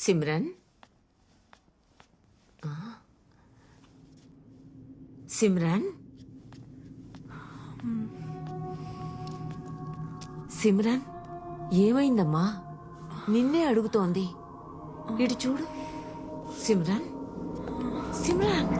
సిమ్రన్ సిమ్రన్ సిమ్రన్ ఏమైందమ్మా? నిన్నే అడుగుతోంది. ఇటు చూడు. సిమ్రన్ సిమ్రన్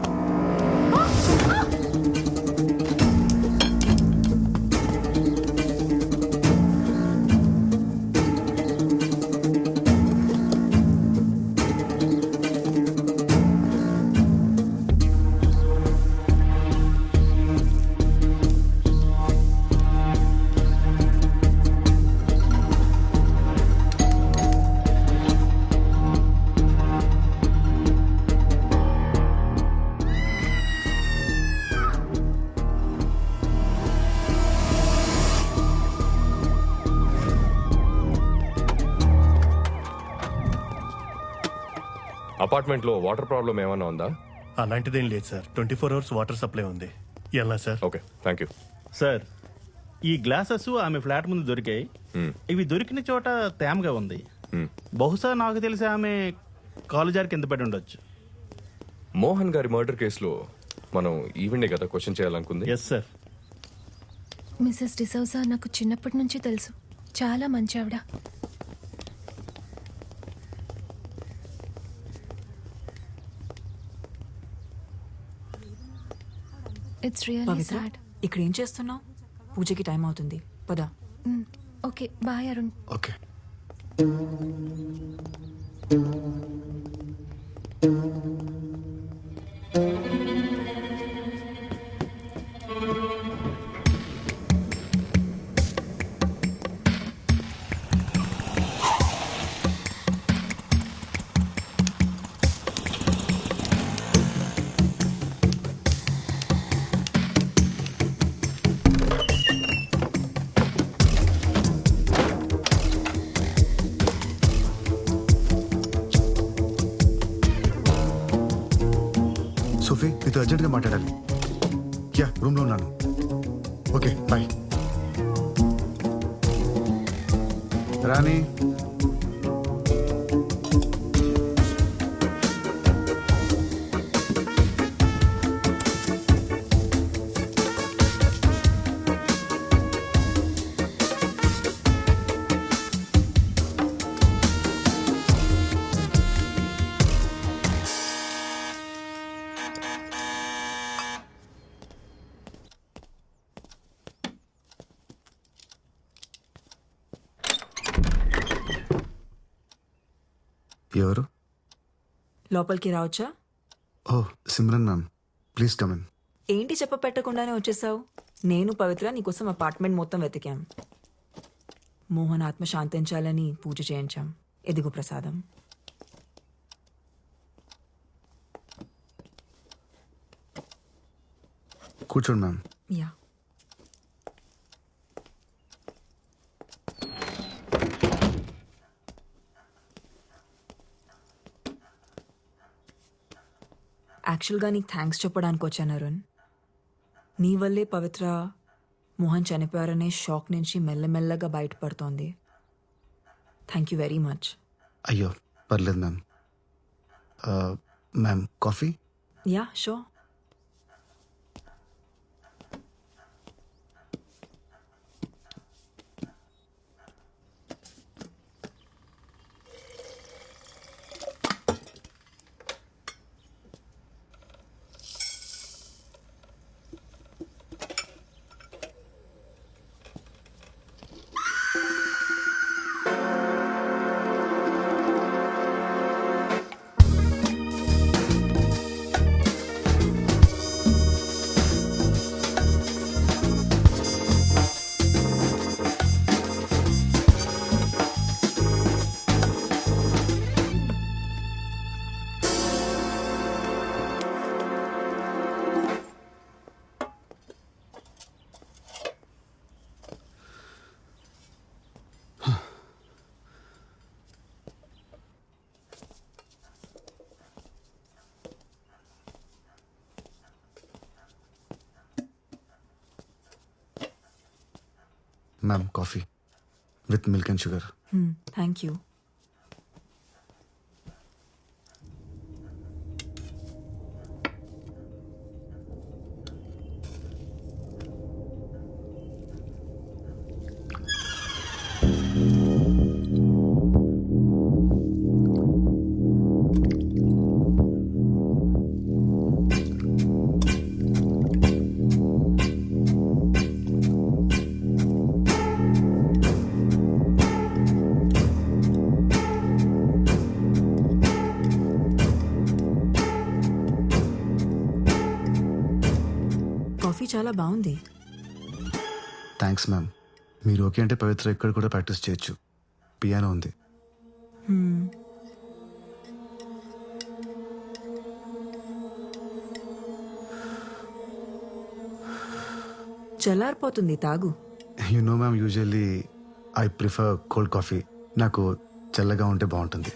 అపార్ట్మెంట్లో వాటర్ ప్రాబ్లం ఏమైనా ఉందా? అలాంటిదేం లేదు సార్. 24 అవర్స్ వాటర్ సప్లై ఉంది. ఎలా sir? Okay, thank you. Sir, ఈ గ్లాసెస్ ఆమె ఫ్లాట్ ముందు దొరికాయి. ఇవి దొరికిన చోట తేమగా ఉంది. బహుశా నాకు తెలిసి ఆమె కాలు జారి కింద పడి ఉండొచ్చు. మోహన్ గారి మర్డర్ కేసులో మనం ఈవెండే కదా క్వశ్చన్ చేయాలనుకుంది. Yes sir. మిసెస్ డిసౌజా నాకు చిన్నప్పటి నుంచి తెలుసు. చాలా మంచి ఆవిడ. It's really Pavitra, sad. ఇక్కడ ఏం చేస్తున్నావు? పూజకి టైం అవుతుంది, పద. Okay bye Arun. Okay. Sophie, నీతో అర్జెంట్గా మాట్లాడాలి. యా, రూమ్లో ఉన్నాను. Okay bye. రాణి, ఎవరు? లోపలికి రావచ్చా? Oh Simran ma'am, please come in. ఏంటి చెప్ప పెట్టకుండానే వచ్చేసావు? నేను పవిత్ర నీకోసం అపార్ట్మెంట్ మొత్తం వెతికాం. మోహన్ ఆత్మ శాంతించాలని పూజ చేయించాం. ఎదిగు ప్రసాదం. కూర్చోండి మ్యామ్. యా. యాక్చువల్గా నీకు థ్యాంక్స్ చెప్పడానికి వచ్చాను అరుణ్. నీ వల్లే పవిత్ర మోహన్ చనిపోయారనే షాక్ నుంచి మెల్లమెల్లగా బయటపడుతోంది. Thank you very much. అయ్యో పర్లేదు ma'am. Ma'am coffee? Yeah sure. Ma'am coffee with milk and sugar. Thank you. Coffee చాలా బాగుంది. Thanks ma'am. మీరు ఓకే అంటే పవిత్ర ఇక్కడ కూడా ప్రాక్టీస్ చేయొచ్చు. పియానో ఉంది. చల్లారిపోతుంది, తాగు. You know ma'am, usually I prefer cold coffee. నాకు చల్లగా ఉంటే బాగుంటుంది.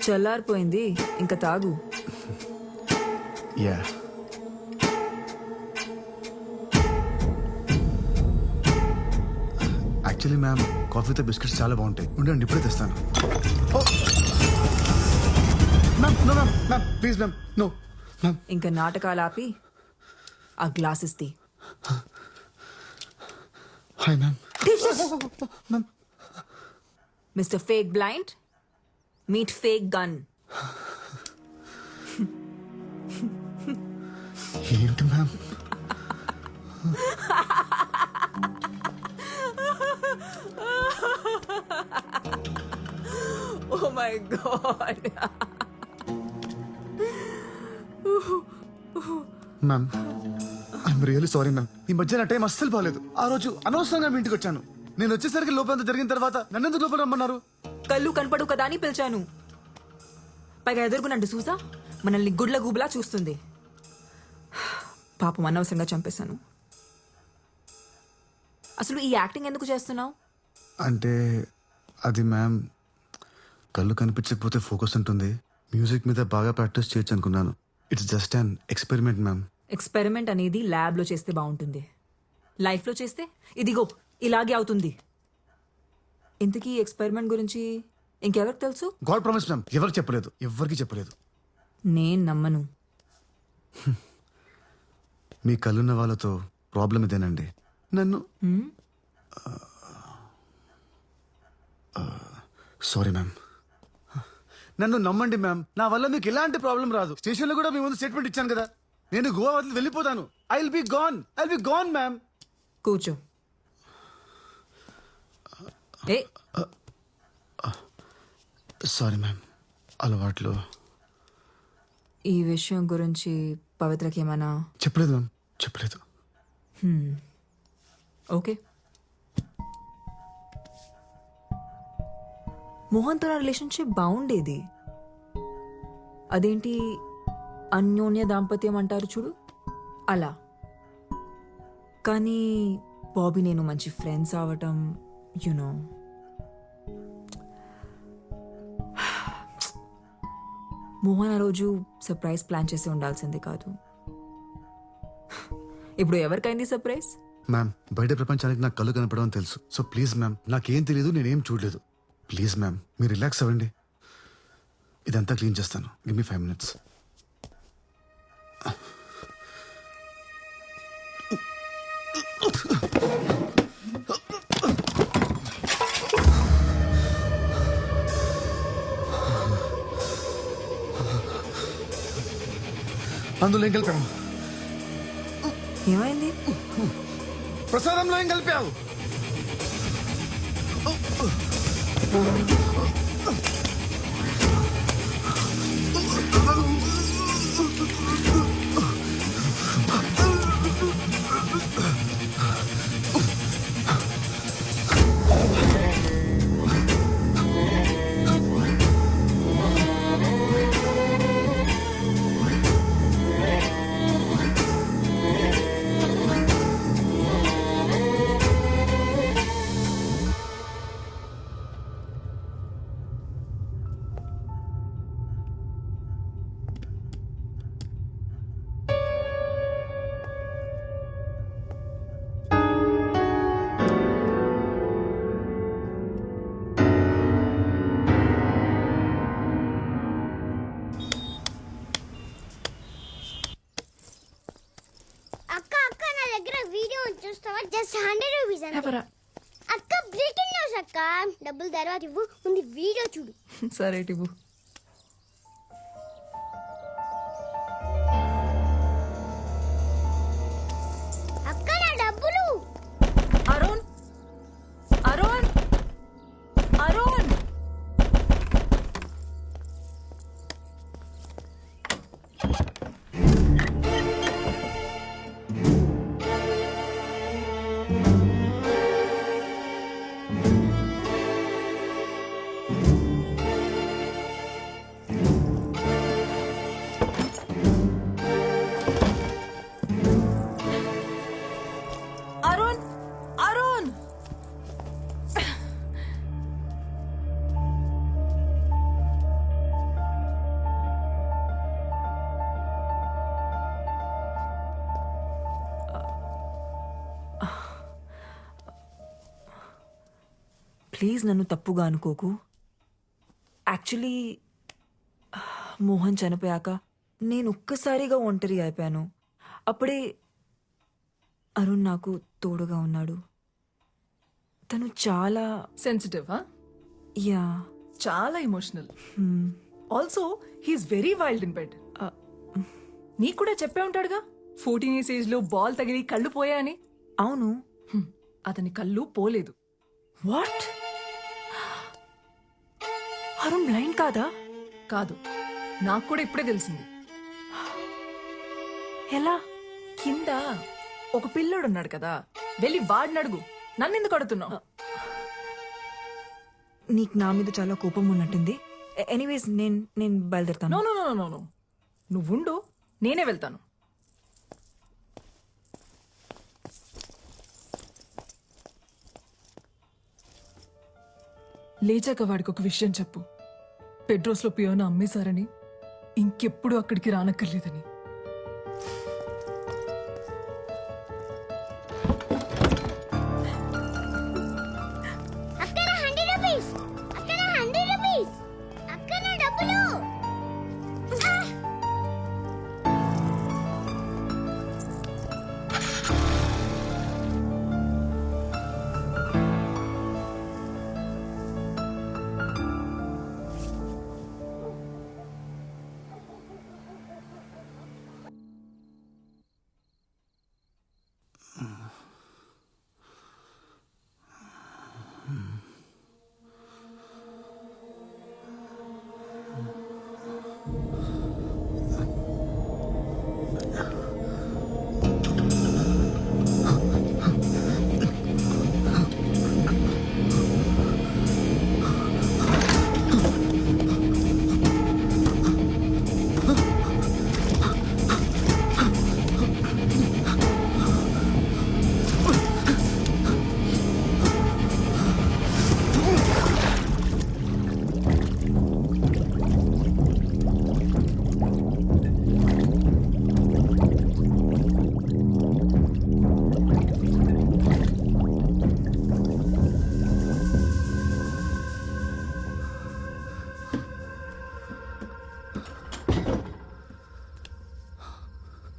చల్లారిపోయింది, ఇంకా తాగు. యా. యాక్చువల్లీ మ్యామ్, కాఫీతో బిస్కెట్స్ చాలా బాగుంటాయి. ఉండండి, ఇప్పుడే తెస్తాను. Ma'am, no ma'am, ma'am please ma'am, no ma'am. ఇంకా నాటకాలు ఆపి ఆ గ్లాసెస్ తీ. Hi ma'am. Mister fake blind, meet fake gun. ఏంటి ma'am? Oh my God. Ma'am, I'm really sorry ma'am. ఈ మధ్య నా టైం అస్సలు బాగాలేదు. ఆ రోజు అనవసరంగా మీ ఇంటికి వచ్చాను. నేను వచ్చేసరికి లోపలంతా జరిగిన తర్వాత నన్ను ఎందుకు లోపల రమ్మన్నారు? కళ్ళు కనపడు కదా అని పిలిచాను. పైగా ఎదుర్కొనండి చూసా, మనల్ని గుడ్ల గుబులా చూస్తుంది. పాపం అనవసరంగా చంపేశాను. అసలు ఈ యాక్టింగ్ ఎందుకు చేస్తున్నావు? అంటే అది మ్యామ్, కళ్ళు కనిపించకపోతే ఫోకస్ ఉంటుంది. మ్యూజిక్ మీద బాగా ప్రాక్టీస్ చేయొచ్చు అనుకున్నాను. It's just an experiment ma'am. Experiment అనేది ల్యాబ్లో చేస్తే బాగుంటుంది. లైఫ్లో చేస్తే ఇదిగో ఇలాగే అవుతుంది. ఇంతకీ ఎక్స్పెరిమెంట్ గురించి ఇంకెవరికి తెలుసు? గాడ్ ప్రామిస్ మ్యామ్, ఎవరికి చెప్పలేదు, ఎవరికి చెప్పలేదు. నేను నమ్మను. మీ కళ్ళున్న వాళ్ళతో ప్రాబ్లం ఇదేనండి. నన్ను సారీ మ్యామ్, నన్ను నమ్మండి మ్యామ్. నా వల్ల మీకు ఎలాంటి ప్రాబ్లం రాదు. స్టేషన్లో కూడా మీ ముందు స్టేట్మెంట్ ఇచ్చాను కదా. నేను గోవా వదిలి వెళ్ళిపోతాను. I will be gone ma'am. కూర్చో. ఏ సారీ మ్యామ్, అలవాట్లు. ఈ విషయం గురించి పవిత్రకి ఏమైనా? చెప్పలేదు మ్యామ్, చెప్పలేదు. ఓకే. మోహన్తో నా రిలేషన్షిప్ బాగుండేది. అదేంటి అన్యోన్య దాంపత్యం అంటారు చూడు, అలా. కానీ బాబీ నేను మంచి ఫ్రెండ్స్ అవటం, యునో. మోహన్ ఆ రోజు సర్ప్రైజ్ ప్లాన్ చేసి ఉండాల్సింది కాదు. ఇప్పుడు ఎవరికైంది సర్ప్రైజ్? మ్యామ్, బయట ప్రపంచానికి నాకు కళ్ళు కనపడడం తెలుసు. సో ప్లీజ్ మ్యామ్, నాకేం తెలియదు, నేనేం చూడలేదు. ప్లీజ్ మ్యామ్, మీరు రిలాక్స్ అవ్వండి. ఇదంతా క్లీన్ చేస్తాను. Give me 5 minutes. అందులో ఏం కలిపావు? ఏమైంది? ప్రసాదంలో ఏం కలిపావు? చూస్తావా? జస్ట్ 100 రూపీస్ అంతే. అక్క బ్రేకింగ్ న్యూస్ అక్క. డబ్బులు తర్వాత ఇవ్వు, ముందు వీడియో చూడు. సరే ఇవ్వు. అక్క నా డబ్బులు. అరుణ్, అరుణ్, అరుణ్. ప్లీజ్ నన్ను తప్పుగా అనుకోకు. యాక్చువల్లీ మోహన్ చనిపోయాక నేను ఒక్కసారిగా ఒంటరి అయిపోయాను. అప్పుడే అరుణ్ నాకు తోడుగా ఉన్నాడు. తను చాలా సెన్సిటివ్ యా చాలా emotional. Also he's very wild in bed. నీకు కూడా చెప్పే ఉంటాడుగా 14 years ఏజ్ లో బాల్ తగిలి కళ్ళు పోయాయని. అవును. అతని కళ్ళు పోలేదు. వాట్? అరుణ్ బ్లైండ్ కాదా? కాదు, నాకు కూడా ఇప్పుడే తెలిసింది. ఎలా? కింద ఒక పిల్లోడు ఉన్నాడు కదా, వెళ్ళి వాడిని అడుగు. నన్ను ఎందుకు అడుగుతున్నావు? నీకు నా మీద చాలా కోపం ఉన్నట్టుంది. ఎనీవేస్ నేను బయలుదేరుతాను. No no no no no, నువ్వుండు, నేనే వెళ్తాను. లేచాక వాడికి ఒక విషయం చెప్పు. పెడ్రోస్లో పియోన అమ్మేశారని, ఇంకెప్పుడు అక్కడికి రానక్కర్లేదని. అక్కడ 100 రూపీస్, అక్కడ 100 రూపీస్, అక్కడ డబ్బులు.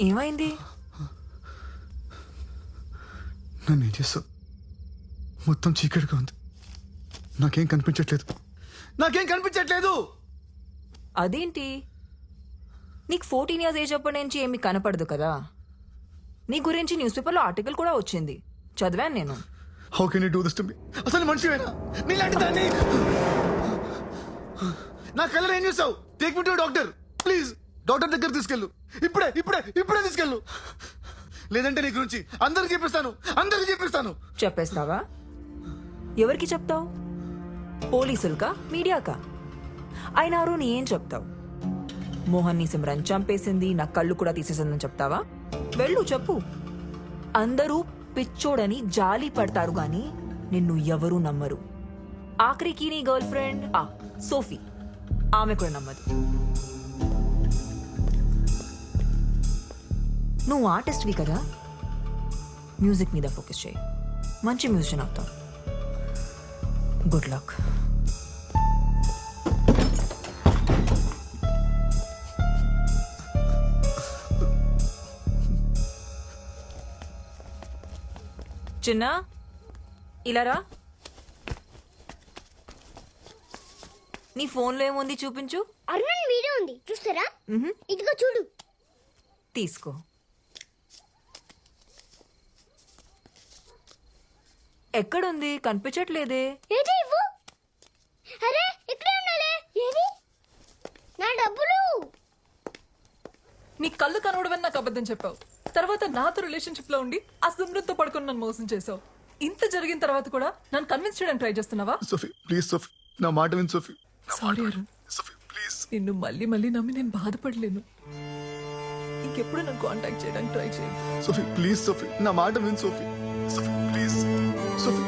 ఏమైంది? నన్ను ఏం చేస్తావు? మొత్తం చీకటిగా ఉంది. నాకేం కనిపించట్లేదు. అదేంటి, నీకు 14 years ఏజ్ అప్పటి నుంచి ఏమీ కనపడదు కదా. నీ గురించి న్యూస్ పేపర్లో ఆర్టికల్ కూడా వచ్చింది, చదివాను నేను. How can you do this to me? అసలు మనిషివేనా? నీలాంటి దాన్ని నా కళ్ళలో ఏం చూసావు? Take me to doctor please. Doctor దగ్గర తీసుకెళ్ళు. ఇప్పుడే తీసుకెళ్ళు. లేదంటే నీ గురించి అందరికి చెప్పిస్తాను. చెప్పేస్తావా? ఎవరికి చెప్తావు? పోలీసులకా, మీడియాకా? అయినా నీ ఏం చెప్తావు? మోహన్ ని సిమ్రన్ చంపేసింది, నా కళ్ళు కూడా తీసేసిందని చెప్తావా? వెళ్ళు, చెప్పు. అందరూ పిచ్చోడని జాలి పడతారు గాని నిన్ను ఎవరూ నమ్మరు. ఆఖరికి నీ గర్ల్ ఫ్రెండ్ సోఫీ, ఆమె కూడా నమ్మదు. నువ్వు ఆర్టిస్ట్వి కదా, మ్యూజిక్ మీద ఫోకస్ చేయి. మంచి మ్యూజిషియన్ అవుతావు. Good luck. చిన్న, ఇలా రా. నీ ఫోన్లో ఏముంది చూపించు. అరుణ్ వీడియో ఉంది, చూస్తారా? ఇదిగో చూడు. తీసుకో. ఎక్కడుంది? కనిపించట్లేదే. ఏది ఇవ్వు. అరే ఇక్కడే ఉండాలి. ఏది? నా డబ్బులు. నీ కళ్ళు కనవడమని నాకు అబద్ధం చెప్పావు. తర్వాత నాతో రిలేషన్షిప్ లో ఉండి ఆ సిమ్రన్తో పడుకుని నన్ను మోసం చేసావు. ఇంత జరిగిన తర్వాత కూడా నన్ను కన్విన్స్ చేయడానికి ట్రై చేస్తున్నావా? సోఫీ ప్లీజ్, సోఫీ నా మాట విను. Sophie sorry Arun, Sophie please. నిన్ను మళ్ళీ నమ్మి నేను బాధపడలేను. ఇంకెప్పుడు నన్ను కాంటాక్ట్ చేయడానికి ట్రై చేయండి. సోఫీ ప్లీజ్, సోఫీ నా మాట విను. Sophie please, Sophie